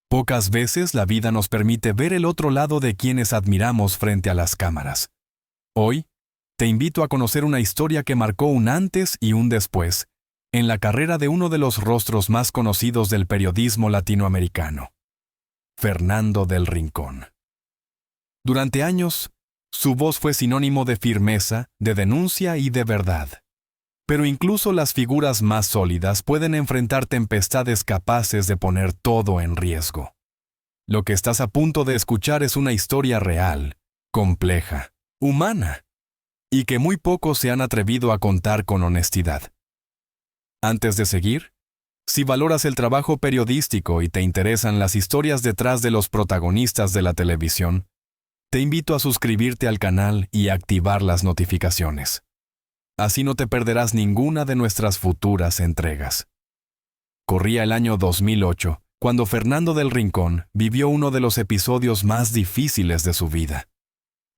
Pocas veces la vida nos permite ver el otro lado de quienes admiramos frente a las cámaras. Hoy, te invito a conocer una historia que marcó un antes y un después en la carrera de uno de los rostros más conocidos del periodismo latinoamericano, Fernando del Rincón. Durante años, su voz fue sinónimo de firmeza, de denuncia y de verdad. Pero incluso las figuras más sólidas pueden enfrentar tempestades capaces de poner todo en riesgo. Lo que estás a punto de escuchar es una historia real, compleja, humana, y que muy pocos se han atrevido a contar con honestidad. Antes de seguir, si valoras el trabajo periodístico y te interesan las historias detrás de los protagonistas de la televisión, te invito a suscribirte al canal y activar las notificaciones. Así no te perderás ninguna de nuestras futuras entregas. Corría el año 2008, cuando Fernando del Rincón vivió uno de los episodios más difíciles de su vida.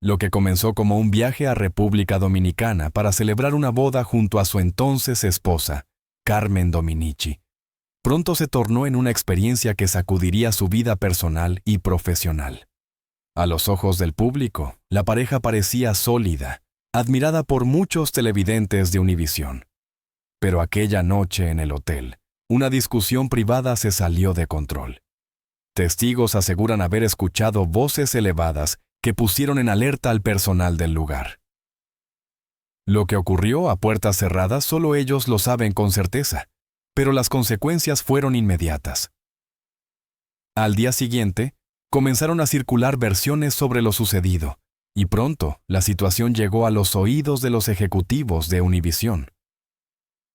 Lo que comenzó como un viaje a República Dominicana para celebrar una boda junto a su entonces esposa, Carmen Dominici, pronto se tornó en una experiencia que sacudiría su vida personal y profesional. A los ojos del público, la pareja parecía sólida, admirada por muchos televidentes de Univisión. Pero aquella noche en el hotel, una discusión privada se salió de control. Testigos aseguran haber escuchado voces elevadas que pusieron en alerta al personal del lugar. Lo que ocurrió a puertas cerradas solo ellos lo saben con certeza, pero las consecuencias fueron inmediatas. Al día siguiente, comenzaron a circular versiones sobre lo sucedido, y pronto la situación llegó a los oídos de los ejecutivos de Univisión.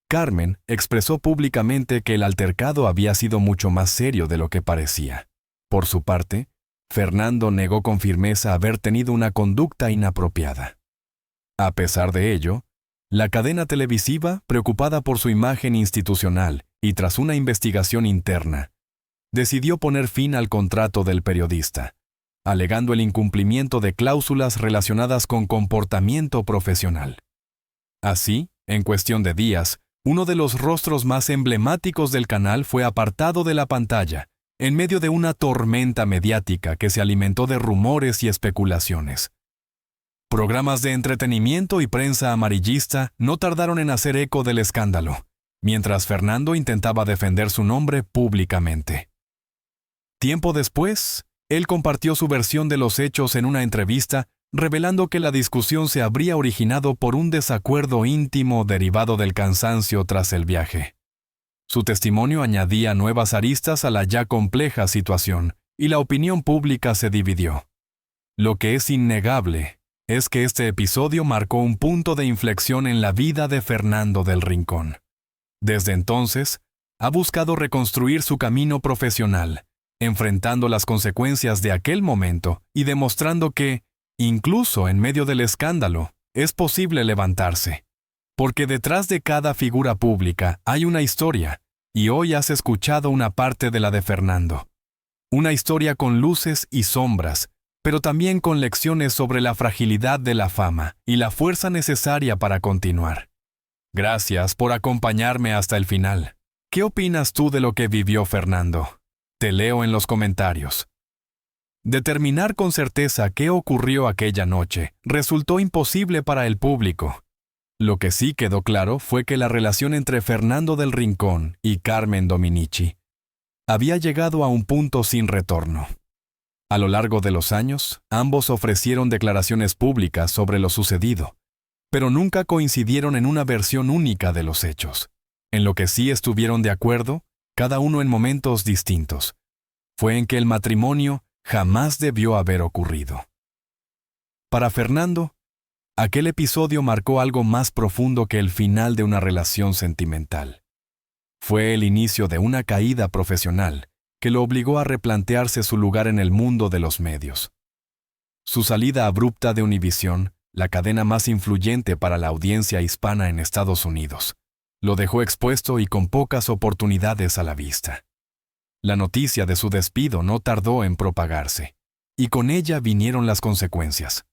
Carmen expresó públicamente que el altercado había sido mucho más serio de lo que parecía. Por su parte, Fernando negó con firmeza haber tenido una conducta inapropiada. A pesar de ello, la cadena televisiva, preocupada por su imagen institucional y tras una investigación interna, decidió poner fin al contrato del periodista, alegando el incumplimiento de cláusulas relacionadas con comportamiento profesional. Así, en cuestión de días, uno de los rostros más emblemáticos del canal fue apartado de la pantalla, en medio de una tormenta mediática que se alimentó de rumores y especulaciones. Programas de entretenimiento y prensa amarillista no tardaron en hacer eco del escándalo, mientras Fernando intentaba defender su nombre públicamente. Tiempo después, él compartió su versión de los hechos en una entrevista, revelando que la discusión se habría originado por un desacuerdo íntimo derivado del cansancio tras el viaje. Su testimonio añadía nuevas aristas a la ya compleja situación, y la opinión pública se dividió. Lo que es innegable es que este episodio marcó un punto de inflexión en la vida de Fernando del Rincón. Desde entonces, ha buscado reconstruir su camino profesional, enfrentando las consecuencias de aquel momento y demostrando que, incluso en medio del escándalo, es posible levantarse. Porque detrás de cada figura pública hay una historia, y hoy has escuchado una parte de la de Fernando. Una historia con luces y sombras, pero también con lecciones sobre la fragilidad de la fama y la fuerza necesaria para continuar. Gracias por acompañarme hasta el final. ¿Qué opinas tú de lo que vivió Fernando? Te leo en los comentarios. Determinar con certeza qué ocurrió aquella noche resultó imposible para el público. Lo que sí quedó claro fue que la relación entre Fernando del Rincón y Carmen Dominici había llegado a un punto sin retorno. A lo largo de los años, ambos ofrecieron declaraciones públicas sobre lo sucedido, pero nunca coincidieron en una versión única de los hechos. En lo que sí estuvieron de acuerdo, cada uno en momentos distintos, fue en que el matrimonio jamás debió haber ocurrido. Para Fernando, aquel episodio marcó algo más profundo que el final de una relación sentimental. Fue el inicio de una caída profesional que lo obligó a replantearse su lugar en el mundo de los medios. Su salida abrupta de Univisión, la cadena más influyente para la audiencia hispana en Estados Unidos, lo dejó expuesto y con pocas oportunidades a la vista. La noticia de su despido no tardó en propagarse, y con ella vinieron las consecuencias.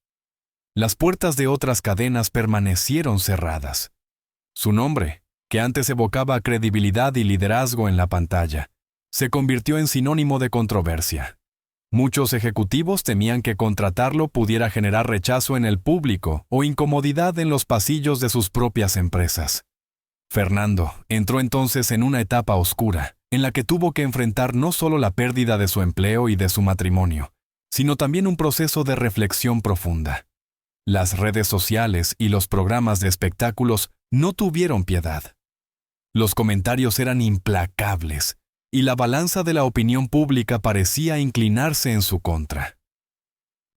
Las puertas de otras cadenas permanecieron cerradas. Su nombre, que antes evocaba credibilidad y liderazgo en la pantalla, se convirtió en sinónimo de controversia. Muchos ejecutivos temían que contratarlo pudiera generar rechazo en el público o incomodidad en los pasillos de sus propias empresas. Fernando entró entonces en una etapa oscura, en la que tuvo que enfrentar no solo la pérdida de su empleo y de su matrimonio, sino también un proceso de reflexión profunda. Las redes sociales y los programas de espectáculos no tuvieron piedad. Los comentarios eran implacables, y la balanza de la opinión pública parecía inclinarse en su contra.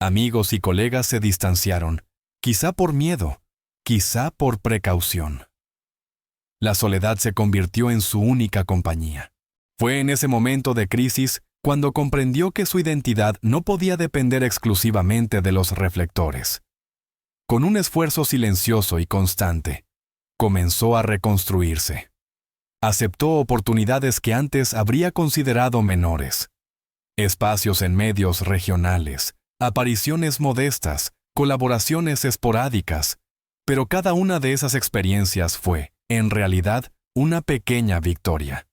Amigos y colegas se distanciaron, quizá por miedo, quizá por precaución. La soledad se convirtió en su única compañía. Fue en ese momento de crisis cuando comprendió que su identidad no podía depender exclusivamente de los reflectores. Con un esfuerzo silencioso y constante, comenzó a reconstruirse. Aceptó oportunidades que antes habría considerado menores. Espacios en medios regionales, apariciones modestas, colaboraciones esporádicas, pero cada una de esas experiencias fue, en realidad, una pequeña victoria.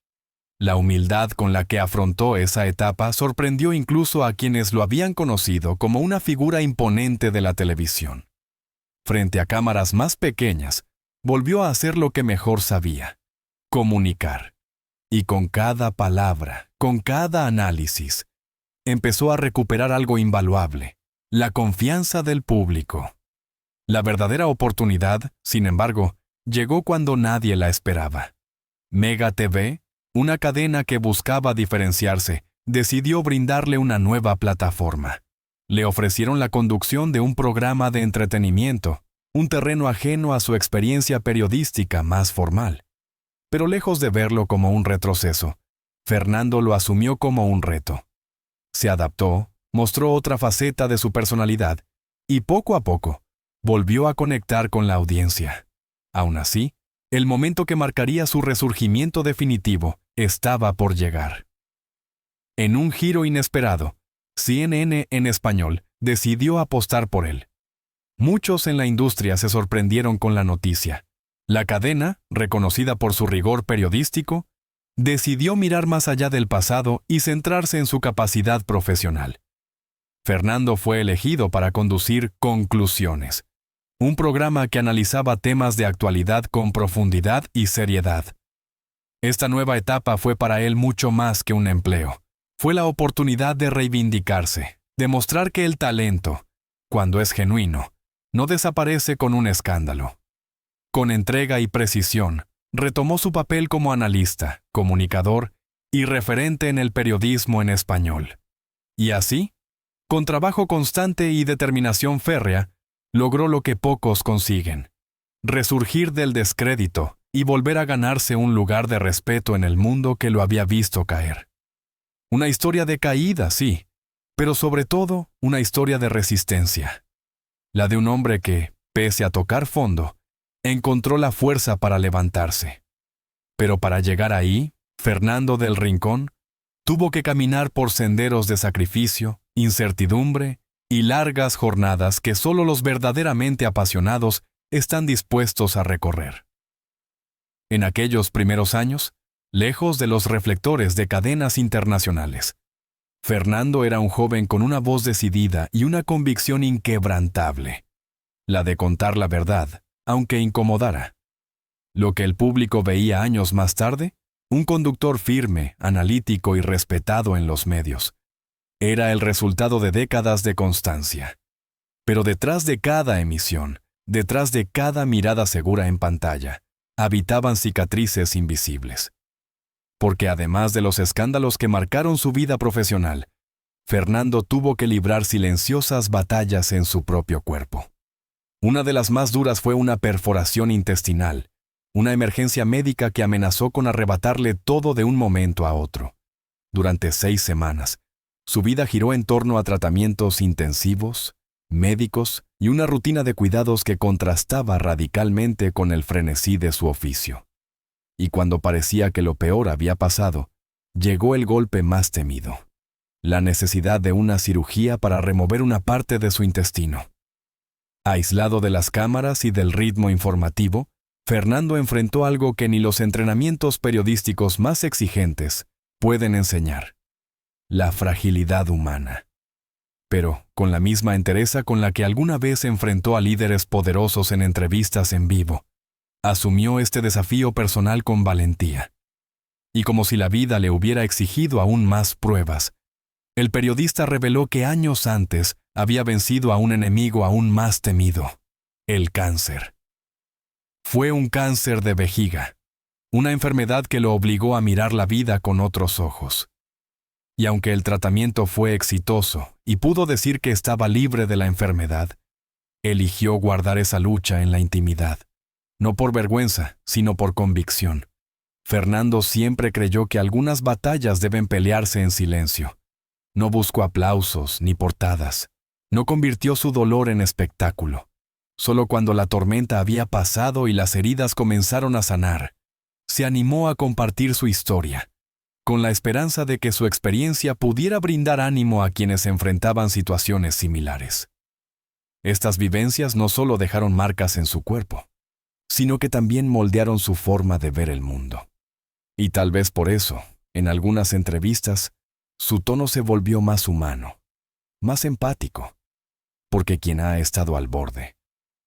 La humildad con la que afrontó esa etapa sorprendió incluso a quienes lo habían conocido como una figura imponente de la televisión. Frente a cámaras más pequeñas, volvió a hacer lo que mejor sabía: comunicar. Y con cada palabra, con cada análisis, empezó a recuperar algo invaluable: la confianza del público. La verdadera oportunidad, sin embargo, llegó cuando nadie la esperaba. Mega TV, una cadena que buscaba diferenciarse, decidió brindarle una nueva plataforma. Le ofrecieron la conducción de un programa de entretenimiento, un terreno ajeno a su experiencia periodística más formal. Pero lejos de verlo como un retroceso, Fernando lo asumió como un reto. Se adaptó, mostró otra faceta de su personalidad y poco a poco volvió a conectar con la audiencia. Aún así, el momento que marcaría su resurgimiento definitivo estaba por llegar. En un giro inesperado, CNN en español decidió apostar por él. Muchos en la industria se sorprendieron con la noticia. La cadena, reconocida por su rigor periodístico, decidió mirar más allá del pasado y centrarse en su capacidad profesional. Fernando fue elegido para conducir Conclusiones, un programa que analizaba temas de actualidad con profundidad y seriedad. Esta nueva etapa fue para él mucho más que un empleo. Fue la oportunidad de reivindicarse, demostrar que el talento, cuando es genuino, no desaparece con un escándalo. Con entrega y precisión, retomó su papel como analista, comunicador y referente en el periodismo en español. Y así, con trabajo constante y determinación férrea, logró lo que pocos consiguen: resurgir del descrédito y volver a ganarse un lugar de respeto en el mundo que lo había visto caer. Una historia de caída, sí, pero sobre todo una historia de resistencia. La de un hombre que, pese a tocar fondo, encontró la fuerza para levantarse. Pero para llegar ahí, Fernando del Rincón tuvo que caminar por senderos de sacrificio, incertidumbre y largas jornadas que solo los verdaderamente apasionados están dispuestos a recorrer. En aquellos primeros años, lejos de los reflectores de cadenas internacionales, Fernando era un joven con una voz decidida y una convicción inquebrantable: la de contar la verdad, aunque incomodara. Lo que el público veía años más tarde, un conductor firme, analítico y respetado en los medios, era el resultado de décadas de constancia. Pero detrás de cada emisión, detrás de cada mirada segura en pantalla, habitaban cicatrices invisibles. Porque además de los escándalos que marcaron su vida profesional, Fernando tuvo que librar silenciosas batallas en su propio cuerpo. Una de las más duras fue una perforación intestinal, una emergencia médica que amenazó con arrebatarle todo de un momento a otro. Durante 6 semanas, su vida giró en torno a tratamientos intensivos, médicos y una rutina de cuidados que contrastaba radicalmente con el frenesí de su oficio. Y cuando parecía que lo peor había pasado, llegó el golpe más temido: la necesidad de una cirugía para remover una parte de su intestino. Aislado de las cámaras y del ritmo informativo, Fernando enfrentó algo que ni los entrenamientos periodísticos más exigentes pueden enseñar: la fragilidad humana. Pero, con la misma entereza con la que alguna vez enfrentó a líderes poderosos en entrevistas en vivo, asumió este desafío personal con valentía. Y como si la vida le hubiera exigido aún más pruebas, el periodista reveló que años antes había vencido a un enemigo aún más temido: el cáncer. Fue un cáncer de vejiga, una enfermedad que lo obligó a mirar la vida con otros ojos. Y aunque el tratamiento fue exitoso y pudo decir que estaba libre de la enfermedad, eligió guardar esa lucha en la intimidad, no por vergüenza, sino por convicción. Fernando siempre creyó que algunas batallas deben pelearse en silencio. No buscó aplausos ni portadas. No convirtió su dolor en espectáculo. Solo cuando la tormenta había pasado y las heridas comenzaron a sanar, se animó a compartir su historia, con la esperanza de que su experiencia pudiera brindar ánimo a quienes enfrentaban situaciones similares. Estas vivencias no solo dejaron marcas en su cuerpo, sino que también moldearon su forma de ver el mundo. Y tal vez por eso, en algunas entrevistas, su tono se volvió más humano, más empático, porque quien ha estado al borde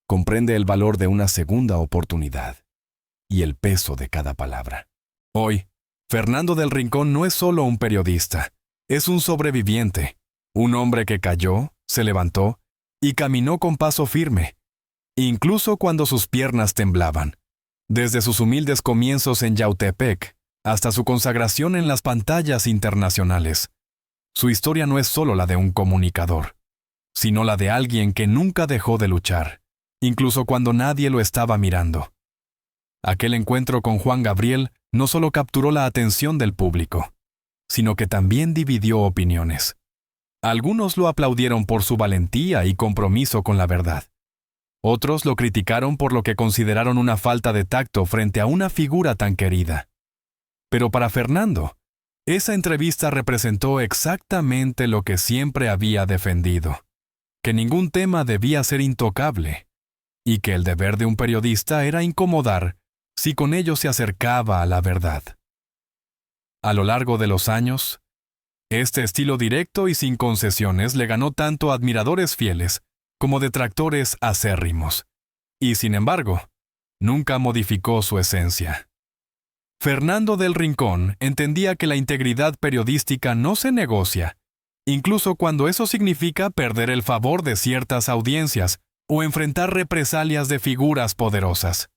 comprende el valor de una segunda oportunidad y el peso de cada palabra. Hoy, Fernando del Rincón no es solo un periodista, es un sobreviviente, un hombre que cayó, se levantó y caminó con paso firme, incluso cuando sus piernas temblaban. Desde sus humildes comienzos en Yautepec hasta su consagración en las pantallas internacionales, su historia no es solo la de un comunicador, sino la de alguien que nunca dejó de luchar, incluso cuando nadie lo estaba mirando. Aquel encuentro con Juan Gabriel no solo capturó la atención del público, sino que también dividió opiniones. Algunos lo aplaudieron por su valentía y compromiso con la verdad. Otros lo criticaron por lo que consideraron una falta de tacto frente a una figura tan querida. Pero para Fernando, esa entrevista representó exactamente lo que siempre había defendido: que ningún tema debía ser intocable, y que el deber de un periodista era incomodar si con ello se acercaba a la verdad. A lo largo de los años, este estilo directo y sin concesiones le ganó tanto a admiradores fieles como detractores acérrimos, y sin embargo, nunca modificó su esencia. Fernando del Rincón entendía que la integridad periodística no se negocia, incluso cuando eso significa perder el favor de ciertas audiencias o enfrentar represalias de figuras poderosas.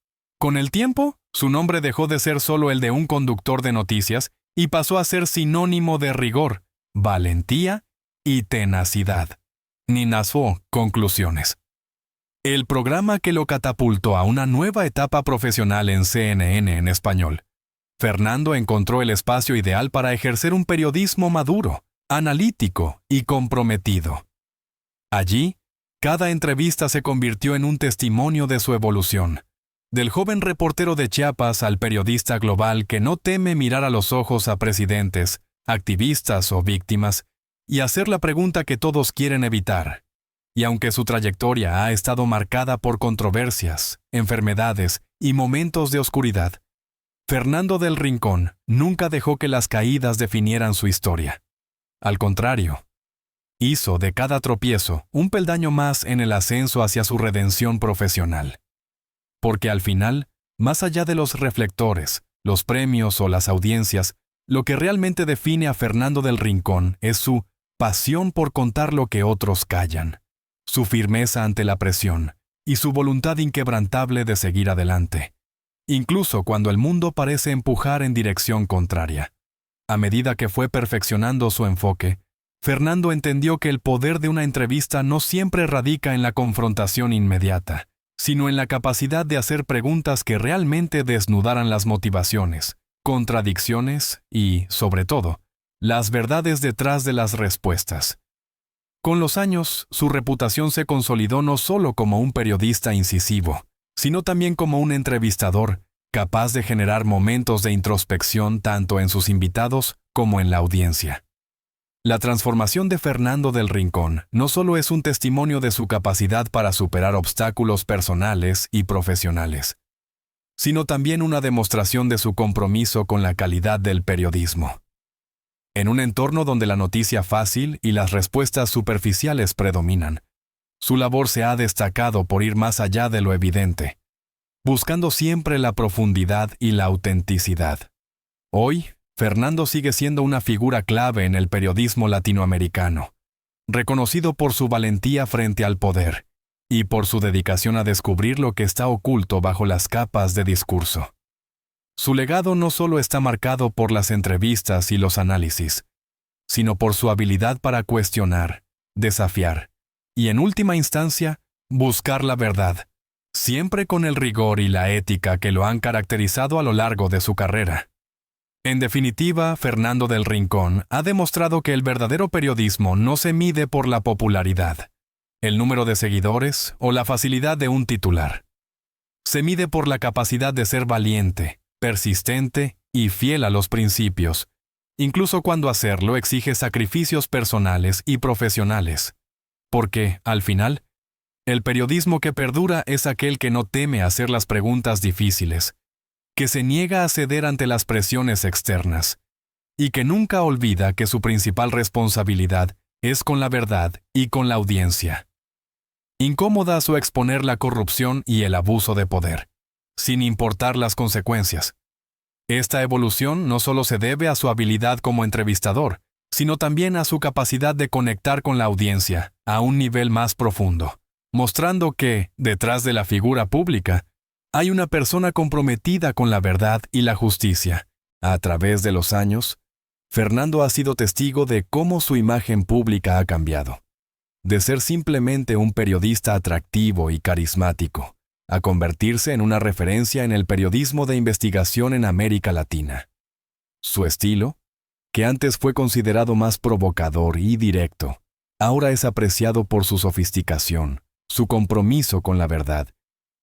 Con el tiempo, su nombre dejó de ser solo el de un conductor de noticias y pasó a ser sinónimo de rigor, valentía y tenacidad. Ninasfo, conclusiones. El programa que lo catapultó a una nueva etapa profesional en CNN en español. Fernando encontró el espacio ideal para ejercer un periodismo maduro, analítico y comprometido. Allí, cada entrevista se convirtió en un testimonio de su evolución, del joven reportero de Chiapas al periodista global que no teme mirar a los ojos a presidentes, activistas o víctimas y hacer la pregunta que todos quieren evitar. Y aunque su trayectoria ha estado marcada por controversias, enfermedades y momentos de oscuridad, Fernando del Rincón nunca dejó que las caídas definieran su historia. Al contrario, hizo de cada tropiezo un peldaño más en el ascenso hacia su redención profesional. Porque al final, más allá de los reflectores, los premios o las audiencias, lo que realmente define a Fernando del Rincón es su pasión por contar lo que otros callan, su firmeza ante la presión y su voluntad inquebrantable de seguir adelante, incluso cuando el mundo parece empujar en dirección contraria. A medida que fue perfeccionando su enfoque, Fernando entendió que el poder de una entrevista no siempre radica en la confrontación inmediata, sino en la capacidad de hacer preguntas que realmente desnudaran las motivaciones, contradicciones y, sobre todo, las verdades detrás de las respuestas. Con los años, su reputación se consolidó no solo como un periodista incisivo, sino también como un entrevistador, capaz de generar momentos de introspección tanto en sus invitados como en la audiencia. La transformación de Fernando del Rincón no solo es un testimonio de su capacidad para superar obstáculos personales y profesionales, sino también una demostración de su compromiso con la calidad del periodismo. En un entorno donde la noticia fácil y las respuestas superficiales predominan, su labor se ha destacado por ir más allá de lo evidente, buscando siempre la profundidad y la autenticidad. Hoy, Fernando sigue siendo una figura clave en el periodismo latinoamericano, reconocido por su valentía frente al poder y por su dedicación a descubrir lo que está oculto bajo las capas de discurso. Su legado no solo está marcado por las entrevistas y los análisis, sino por su habilidad para cuestionar, desafiar y, en última instancia, buscar la verdad, siempre con el rigor y la ética que lo han caracterizado a lo largo de su carrera. En definitiva, Fernando del Rincón ha demostrado que el verdadero periodismo no se mide por la popularidad, el número de seguidores o la facilidad de un titular. Se mide por la capacidad de ser valiente, persistente y fiel a los principios, incluso cuando hacerlo exige sacrificios personales y profesionales. Porque, al final, el periodismo que perdura es aquel que no teme hacer las preguntas difíciles, que se niega a ceder ante las presiones externas, y que nunca olvida que su principal responsabilidad es con la verdad y con la audiencia. Incómoda su exponer la corrupción y el abuso de poder, sin importar las consecuencias. Esta evolución no solo se debe a su habilidad como entrevistador, sino también a su capacidad de conectar con la audiencia a un nivel más profundo, mostrando que, detrás de la figura pública, hay una persona comprometida con la verdad y la justicia. A través de los años, Fernando ha sido testigo de cómo su imagen pública ha cambiado. De ser simplemente un periodista atractivo y carismático, a convertirse en una referencia en el periodismo de investigación en América Latina. Su estilo, que antes fue considerado más provocador y directo, ahora es apreciado por su sofisticación, su compromiso con la verdad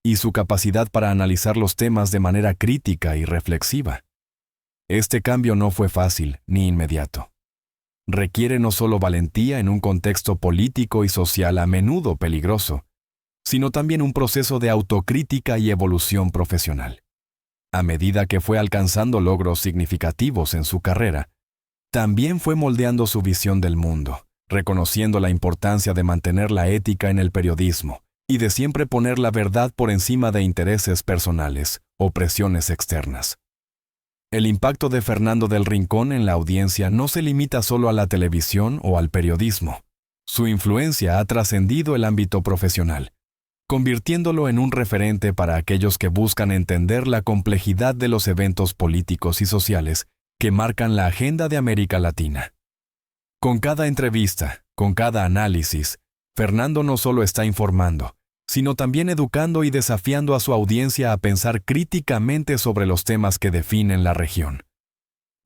y su capacidad para analizar los temas de manera crítica y reflexiva. Este cambio no fue fácil ni inmediato. Requiere no solo valentía en un contexto político y social a menudo peligroso, sino también un proceso de autocrítica y evolución profesional. A medida que fue alcanzando logros significativos en su carrera, también fue moldeando su visión del mundo, reconociendo la importancia de mantener la ética en el periodismo y de siempre poner la verdad por encima de intereses personales o presiones externas. El impacto de Fernando del Rincón en la audiencia no se limita solo a la televisión o al periodismo. Su influencia ha trascendido el ámbito profesional, convirtiéndolo en un referente para aquellos que buscan entender la complejidad de los eventos políticos y sociales que marcan la agenda de América Latina. Con cada entrevista, con cada análisis, Fernando no solo está informando, sino también educando y desafiando a su audiencia a pensar críticamente sobre los temas que definen la región.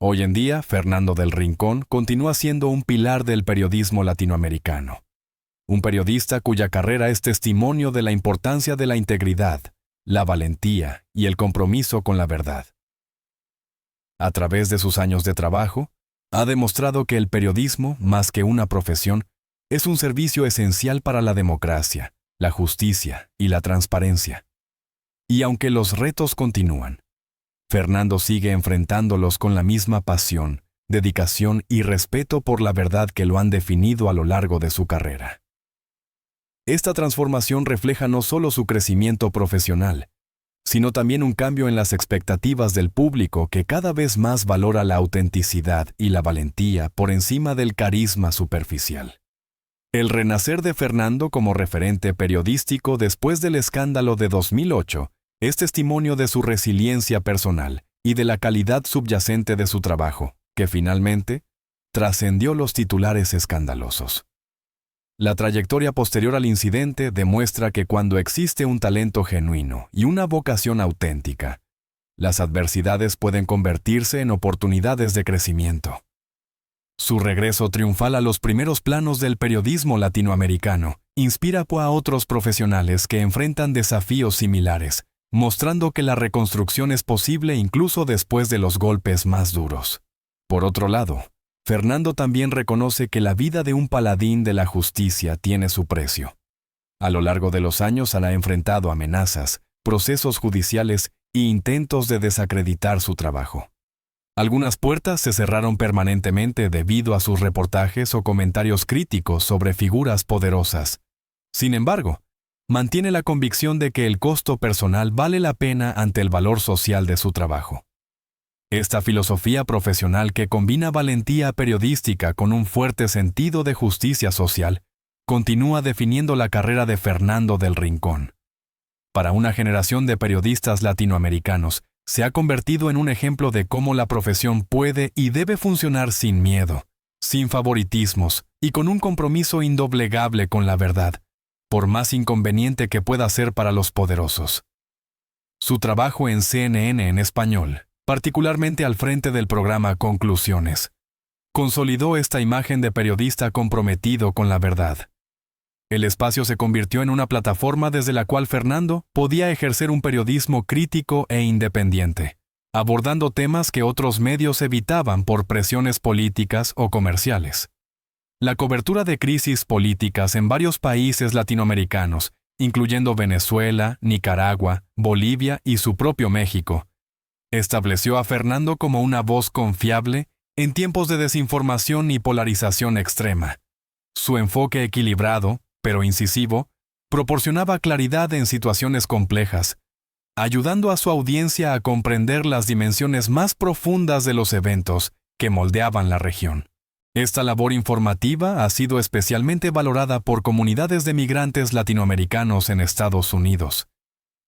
Hoy en día, Fernando del Rincón continúa siendo un pilar del periodismo latinoamericano. Un periodista cuya carrera es testimonio de la importancia de la integridad, la valentía y el compromiso con la verdad. A través de sus años de trabajo, ha demostrado que el periodismo, más que una profesión, es un servicio esencial para la democracia, la justicia y la transparencia. Y aunque los retos continúan, Fernando sigue enfrentándolos con la misma pasión, dedicación y respeto por la verdad que lo han definido a lo largo de su carrera. Esta transformación refleja no solo su crecimiento profesional, sino también un cambio en las expectativas del público que cada vez más valora la autenticidad y la valentía por encima del carisma superficial. El renacer de Fernando como referente periodístico después del escándalo de 2008 es testimonio de su resiliencia personal y de la calidad subyacente de su trabajo, que finalmente trascendió los titulares escandalosos. La trayectoria posterior al incidente demuestra que cuando existe un talento genuino y una vocación auténtica, las adversidades pueden convertirse en oportunidades de crecimiento. Su regreso triunfal a los primeros planos del periodismo latinoamericano inspira a otros profesionales que enfrentan desafíos similares, mostrando que la reconstrucción es posible incluso después de los golpes más duros. Por otro lado, Fernando también reconoce que la vida de un paladín de la justicia tiene su precio. A lo largo de los años ha enfrentado amenazas, procesos judiciales e intentos de desacreditar su trabajo. Algunas puertas se cerraron permanentemente debido a sus reportajes o comentarios críticos sobre figuras poderosas. Sin embargo, mantiene la convicción de que el costo personal vale la pena ante el valor social de su trabajo. Esta filosofía profesional que combina valentía periodística con un fuerte sentido de justicia social continúa definiendo la carrera de Fernando del Rincón. Para una generación de periodistas latinoamericanos, se ha convertido en un ejemplo de cómo la profesión puede y debe funcionar sin miedo, sin favoritismos y con un compromiso indoblegable con la verdad, por más inconveniente que pueda ser para los poderosos. Su trabajo en CNN en español, particularmente al frente del programa Conclusiones, consolidó esta imagen de periodista comprometido con la verdad. El espacio se convirtió en una plataforma desde la cual Fernando podía ejercer un periodismo crítico e independiente, abordando temas que otros medios evitaban por presiones políticas o comerciales. La cobertura de crisis políticas en varios países latinoamericanos, incluyendo Venezuela, Nicaragua, Bolivia y su propio México, estableció a Fernando como una voz confiable en tiempos de desinformación y polarización extrema. Su enfoque equilibrado, pero incisivo, proporcionaba claridad en situaciones complejas, ayudando a su audiencia a comprender las dimensiones más profundas de los eventos que moldeaban la región. Esta labor informativa ha sido especialmente valorada por comunidades de migrantes latinoamericanos en Estados Unidos,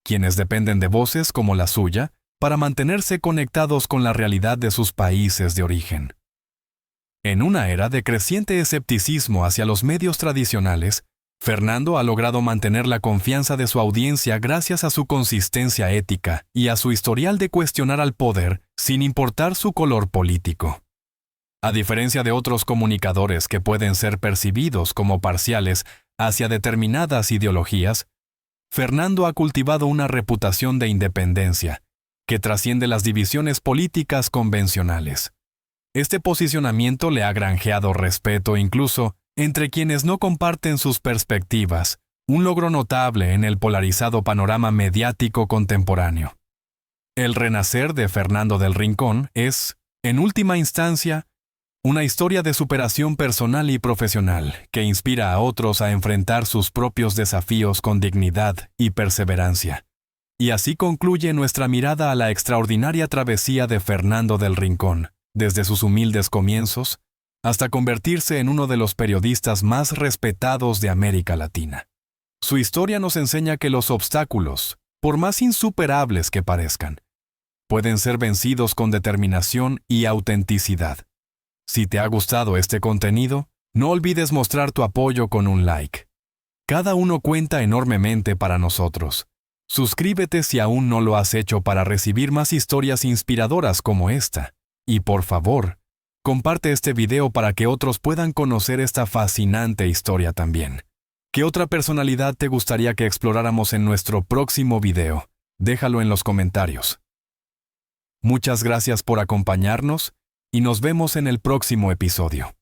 quienes dependen de voces como la suya para mantenerse conectados con la realidad de sus países de origen. En una era de creciente escepticismo hacia los medios tradicionales, Fernando ha logrado mantener la confianza de su audiencia gracias a su consistencia ética y a su historial de cuestionar al poder sin importar su color político. A diferencia de otros comunicadores que pueden ser percibidos como parciales hacia determinadas ideologías, Fernando ha cultivado una reputación de independencia que trasciende las divisiones políticas convencionales. Este posicionamiento le ha granjeado respeto incluso entre quienes no comparten sus perspectivas, un logro notable en el polarizado panorama mediático contemporáneo. El renacer de Fernando del Rincón es, en última instancia, una historia de superación personal y profesional que inspira a otros a enfrentar sus propios desafíos con dignidad y perseverancia. Y así concluye nuestra mirada a la extraordinaria travesía de Fernando del Rincón, desde sus humildes comienzos hasta convertirse en uno de los periodistas más respetados de América Latina. Su historia nos enseña que los obstáculos, por más insuperables que parezcan, pueden ser vencidos con determinación y autenticidad. Si te ha gustado este contenido, no olvides mostrar tu apoyo con un like. Cada uno cuenta enormemente para nosotros. Suscríbete si aún no lo has hecho para recibir más historias inspiradoras como esta. Y por favor, comparte este video para que otros puedan conocer esta fascinante historia también. ¿Qué otra personalidad te gustaría que exploráramos en nuestro próximo video? Déjalo en los comentarios. Muchas gracias por acompañarnos y nos vemos en el próximo episodio.